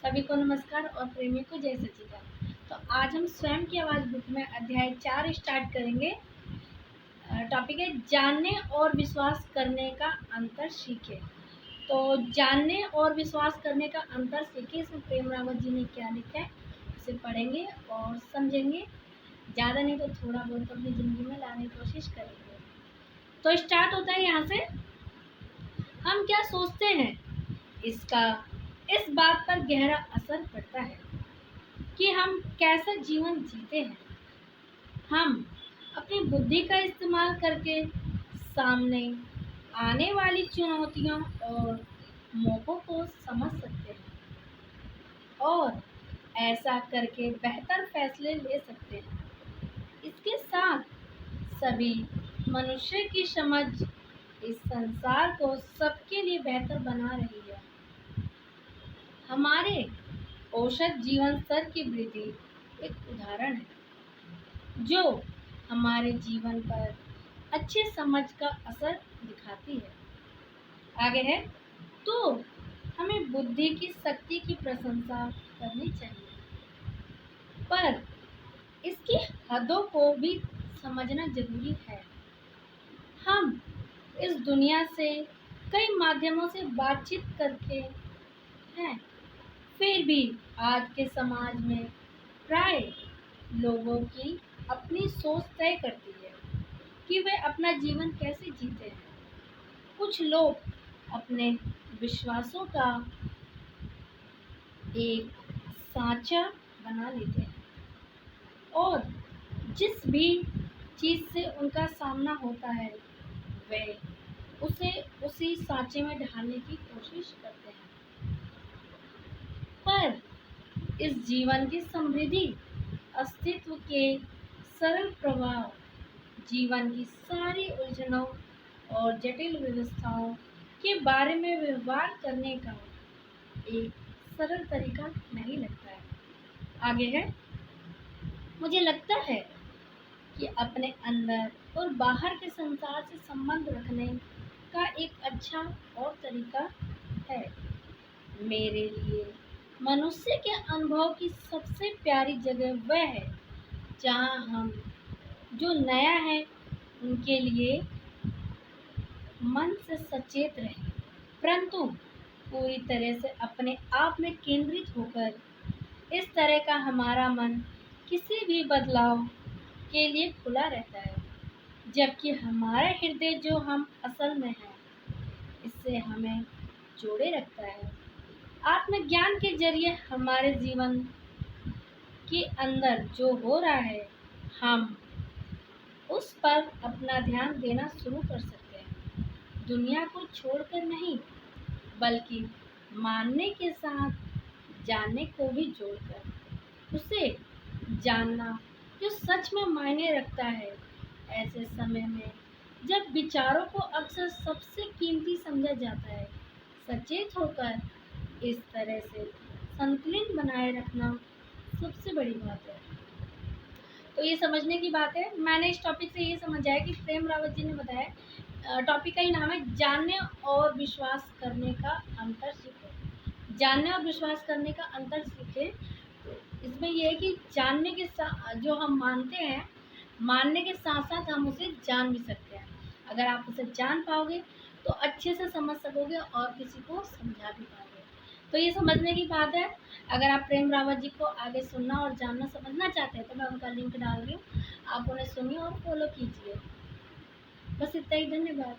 सभी को नमस्कार और प्रेमियों को जय सच्चिदानंद। तो आज हम स्वयं की आवाज़ बुक में अध्याय 4 स्टार्ट करेंगे। टॉपिक है जानने और विश्वास करने का अंतर सीखे। तो जानने और विश्वास करने का अंतर सीखे, इसमें प्रेम रावत जी ने क्या लिखा है उसे पढ़ेंगे और समझेंगे। ज़्यादा नहीं तो थोड़ा बहुत अपनी ज़िंदगी में लाने की कोशिश करेंगे। तो स्टार्ट होता है यहाँ से। हम क्या सोचते हैं इसका इस बात पर गहरा असर पड़ता है कि हम कैसा जीवन जीते हैं। हम अपनी बुद्धि का इस्तेमाल करके सामने आने वाली चुनौतियों और मौकों को समझ सकते हैं और ऐसा करके बेहतर फैसले ले सकते हैं। इसके साथ सभी मनुष्य की समझ इस संसार को सबके लिए बेहतर बना रही है। हमारे औसत जीवन स्तर की वृद्धि एक उदाहरण है जो हमारे जीवन पर अच्छे समझ का असर दिखाती है। आगे है तो हमें बुद्धि की शक्ति की प्रशंसा करनी चाहिए, पर इसकी हदों को भी समझना जरूरी है। हम इस दुनिया से कई माध्यमों से बातचीत करके हैं, फिर भी आज के समाज में प्राय लोगों की अपनी सोच तय करती है कि वे अपना जीवन कैसे जीते हैं। कुछ लोग अपने विश्वासों का एक सांचा बना लेते हैं और जिस भी चीज़ से उनका सामना होता है वे उसे उसी सांचे में ढालने की कोशिश करते हैं। पर इस जीवन की समृद्धि अस्तित्व के सरल प्रभाव जीवन की सारी उलझनों और जटिल व्यवस्थाओं के बारे में व्यवहार करने का एक सरल तरीका नहीं लगता है। आगे है मुझे लगता है कि अपने अंदर और बाहर के संसार से संबंध रखने का एक अच्छा और तरीका है। मेरे लिए मनुष्य के अनुभव की सबसे प्यारी जगह वह है जहाँ हम जो नया है उनके लिए मन से सचेत रहें, परंतु पूरी तरह से अपने आप में केंद्रित होकर। इस तरह का हमारा मन किसी भी बदलाव के लिए खुला रहता है, जबकि हमारा हृदय जो हम असल में है इससे हमें जोड़े रखता है। आत्मज्ञान के जरिए हमारे जीवन के अंदर जो हो रहा है हम उस पर अपना ध्यान देना शुरू कर सकते हैं, दुनिया को छोड़कर नहीं बल्कि मानने के साथ जानने को भी जोड़कर उसे जानना जो सच में मायने रखता है। ऐसे समय में जब विचारों को अक्सर सबसे कीमती समझा जाता है, सचेत होकर इस तरह से संतुलन बनाए रखना सबसे बड़ी बात है। तो ये समझने की बात है। मैंने इस टॉपिक से ये समझा है कि प्रेम रावत जी ने बताया, टॉपिक का ही नाम है जानने और विश्वास करने का अंतर सीखे। जानने और विश्वास करने का अंतर सीखे। इसमें यह है कि जानने के साथ जो हम मानते हैं, मानने के साथ साथ हम उसे जान भी सकते हैं। अगर आप उसे जान पाओगे तो अच्छे से समझ सकोगे और किसी को समझा भी पाओगे। तो ये समझने की बात है। अगर आप प्रेम रावत जी को आगे सुनना और जानना समझना चाहते हैं तो मैं उनका लिंक डाल रही हूँ, आप उन्हें सुनिए और फॉलो कीजिए। बस इतना ही, धन्यवाद।